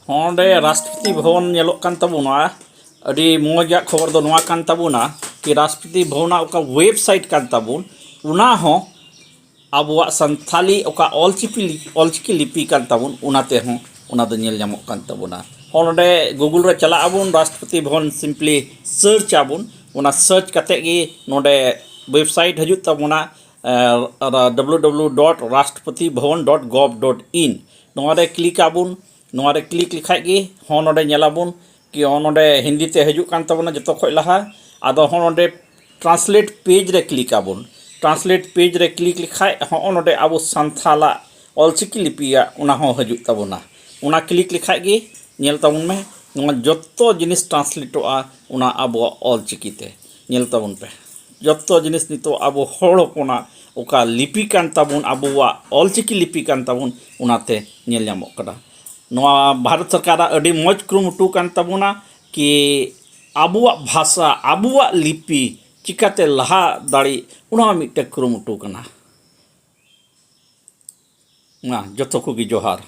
ᱚᱸᱰᱮ राष्ट्रपति भवन ᱧᱮᱞᱚᱜ ᱠᱟᱱ ᱛᱟᱵᱚᱱᱟ ᱟᱹᱰᱤ ᱢᱚᱡᱟᱜ ᱠᱷᱚᱵᱚᱨ ᱫᱚ ᱱᱚᱣᱟ ᱠᱟᱱ ᱛᱟᱵᱚᱱᱟ कि राष्ट्रपति भवन ओका वेबसाइट कान ताबुन उना हो आबुआ संथाली ओका ऑलचिकी लिपि कान ताबुन उनाते हो उना दो नेल ᱧᱟᱢᱚᱜ ᱠᱟᱱ ᱛᱟᱵᱚᱱᱟ ᱚᱸᱰᱮ गूगल रे चला आबुन राष्ट्रपति भवन सिंपली सर्च आबुन उना सर्च काते गी नोडे वेबसाइट हजूत ताबोना www.rashtrapatibhavan.gov.in नोडे क्लिक आबुन नोडे क्लिक लिखाय गी हो नोडे नेलाबुन कि नोडे हिंदी ते हजूत कान ताबोना जतो खय लहा आदो हो नोडे ट्रांसलेट पेज रे क्लिक आबुन ट्रांसलेट पेज रे क्लिक लिखाय हो नोडे आबो संथाला ऑलचिकी लिपिया उना हो हजूत ताबोना उना क्लिक लिखाय गी नेल ताबुन में नोआ जतो जिनिस ट्रांसलेटोआ उना आबो ऑलचिकी ते नेल ताबुन पे जतो जिनिस नितो आबो होड़ होपना ओका लिपि कान ताबुन आबोवा ऑलचिकी लिपि कान ताबुन उनाते नेल ᱧᱟᱢᱚᱜ ᱠᱟᱱᱟ नोआ भारत सरकार अडी मौज कुरुमुटु कान ताबुना कि आबुआ भाषा आबुआ लिपि चिकाते लहा दाड़ी उना मिट्टे कुरुमुटु कना ना जतो को जोहार।